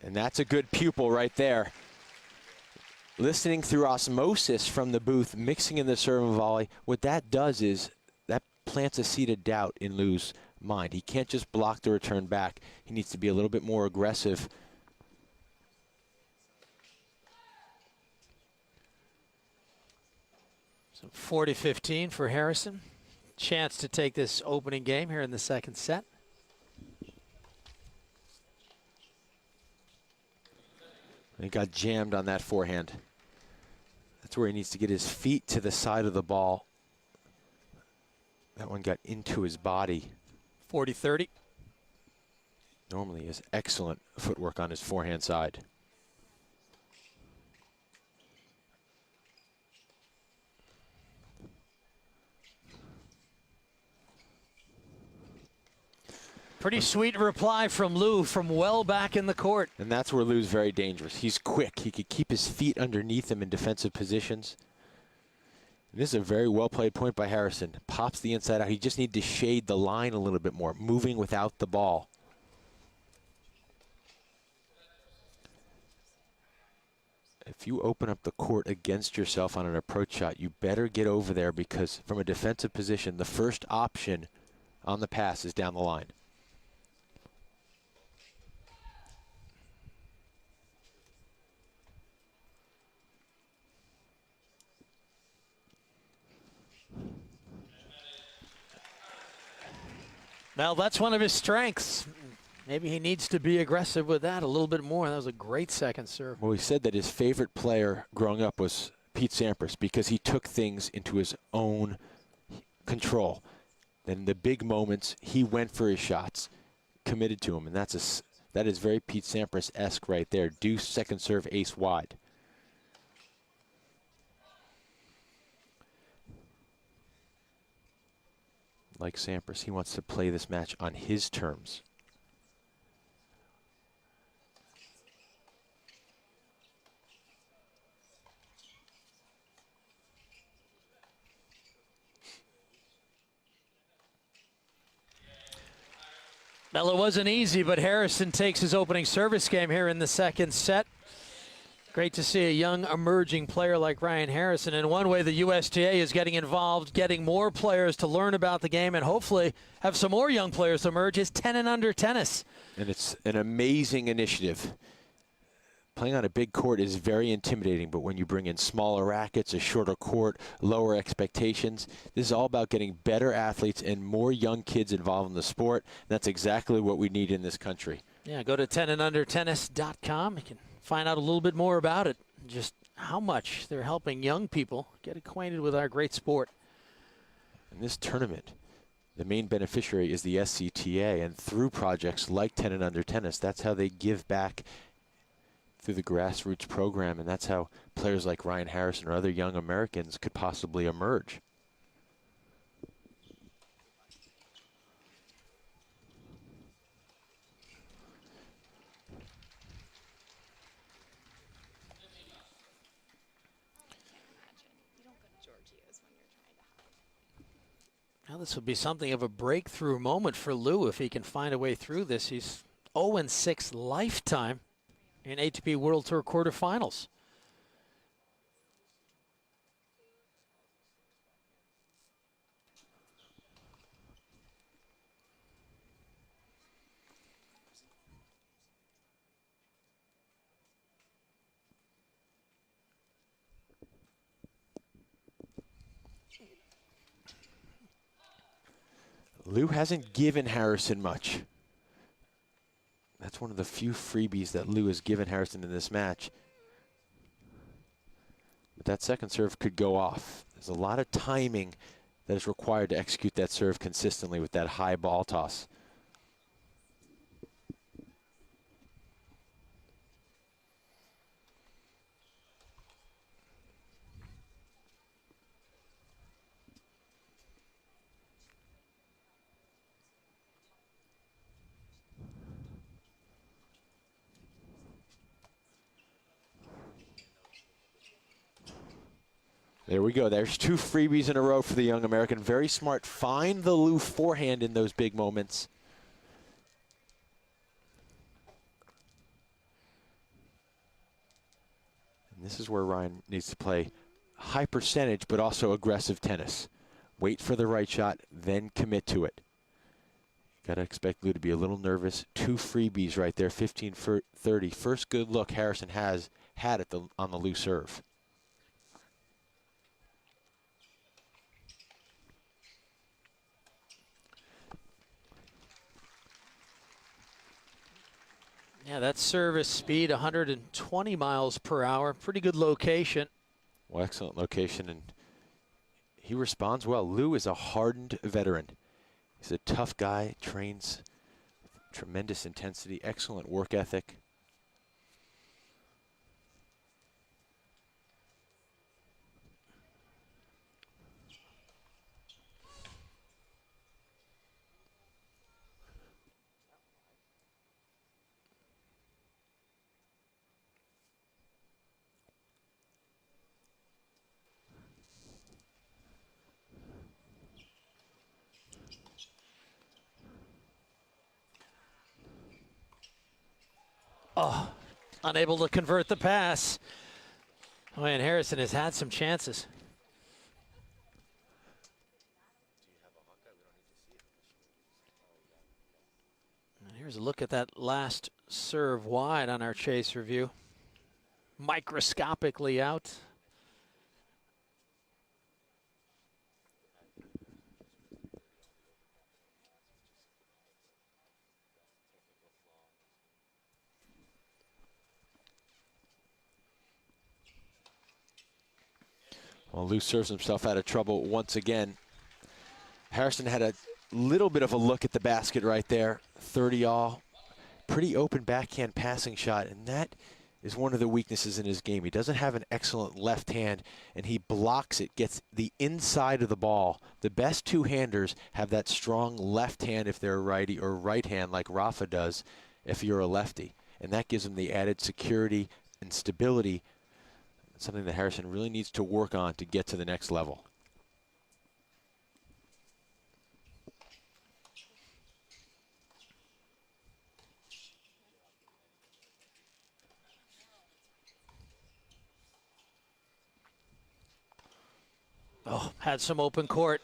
And that's a good pupil right there. Listening through osmosis from the booth, mixing in the serve and volley, what that does is that plants a seed of doubt in Lu's mind. He can't just block the return back. He needs to be a little bit more aggressive. So 40-15 for Harrison. Chance to take this opening game here in the second set. He got jammed on that forehand. That's where he needs to get his feet to the side of the ball. That one got into his body. 40-30. Normally he has excellent footwork on his forehand side. Pretty sweet reply from Lu from well back in the court. And that's where Lu's very dangerous. He's quick. He could keep his feet underneath him in defensive positions. And this is a very well-played point by Harrison. Pops the inside out. He just needs to shade the line a little bit more, moving without the ball. If you open up the court against yourself on an approach shot, you better get over there, because from a defensive position, the first option on the pass is down the line. Well, that's one of his strengths. Maybe he needs to be aggressive with that a little bit more. That was a great second serve. Well, he said that his favorite player growing up was Pete Sampras, because he took things into his own control. Then the big moments, he went for his shots, committed to them, and that is very Pete Sampras-esque right there. Deuce, second serve, ace wide. Like Sampras, he wants to play this match on his terms. Well, it wasn't easy, but Harrison takes his opening service game here in the second set. Great to see a young emerging player like Ryan Harrison. In one way, the USTA is getting involved, getting more players to learn about the game, and hopefully have some more young players emerge. Is 10 and under tennis. And it's an amazing initiative. Playing on a big court is very intimidating, but when you bring in smaller rackets, a shorter court, lower expectations, this is all about getting better athletes and more young kids involved in the sport. That's exactly what we need in this country. Yeah, go to 10andundertennis.com. You can find out a little bit more about it, just how much they're helping young people get acquainted with our great sport. In this tournament, the main beneficiary is the SCTA, and through projects like 10 and Under Tennis, that's how they give back through the grassroots program, and that's how players like Ryan Harrison or other young Americans could possibly emerge. Now this would be something of a breakthrough moment for Lu if he can find a way through this. He's 0-6 lifetime in ATP World Tour quarterfinals. Lu hasn't given Harrison much. That's one of the few freebies that Lu has given Harrison in this match. But that second serve could go off. There's a lot of timing that is required to execute that serve consistently with that high ball toss. There we go. There's two freebies in a row for the young American. Very smart. Find the Lu forehand in those big moments. This is where Ryan needs to play high percentage, but also aggressive tennis. Wait for the right shot, then commit to it. Got to expect Lou to be a little nervous. 2 freebies right there, 15-30. First good look Harrison has had at on the Lou serve. Yeah, that service speed, 120 miles per hour. Pretty good location. Well, excellent location, and he responds well. Lou is a hardened veteran. He's a tough guy, trains tremendous intensity, excellent work ethic. Oh, unable to convert the pass. Oh, and Harrison has had some chances. And here's a look at that last serve wide on our chase review. Microscopically out. Well, Lou serves himself out of trouble once again. Harrison had a little bit of a look at the basket right there. 30-all. Pretty open backhand passing shot, and that is one of the weaknesses in his game. He doesn't have an excellent left hand, and he blocks it, gets the inside of the ball. The best two-handers have that strong left hand if they're a righty, or right hand like Rafa does if you're a lefty. And that gives him the added security and stability, something that Harrison really needs to work on to get to the next level. Oh, had some open court.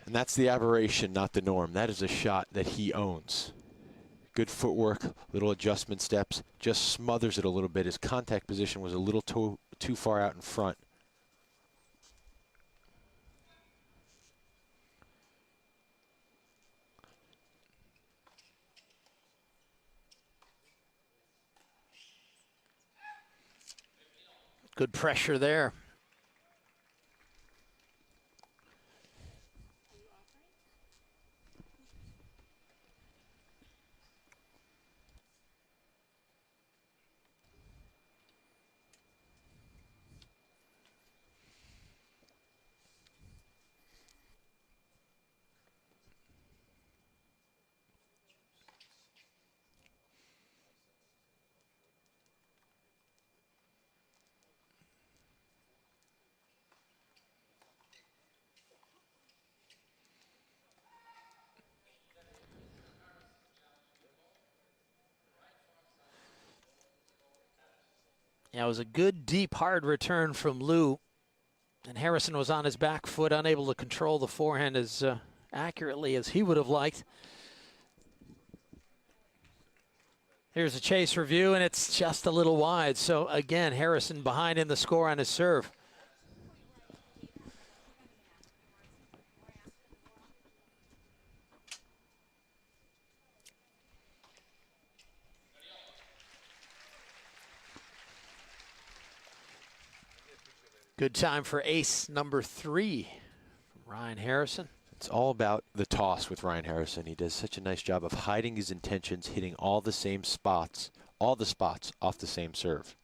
And that's the aberration, not the norm. That is a shot that he owns. Good footwork, little adjustment steps, just smothers it a little bit. His contact position was a little too far out in front. Good pressure there. Yeah, it was a good, deep, hard return from Lou. And Harrison was on his back foot, unable to control the forehand as accurately as he would have liked. Here's a chase review, and it's just a little wide. So, again, Harrison behind in the score on his serve. Good time for ace number 3 from Ryan Harrison. It's all about the toss with Ryan Harrison. He does such a nice job of hiding his intentions, hitting all the same spots, all the spots off the same serve.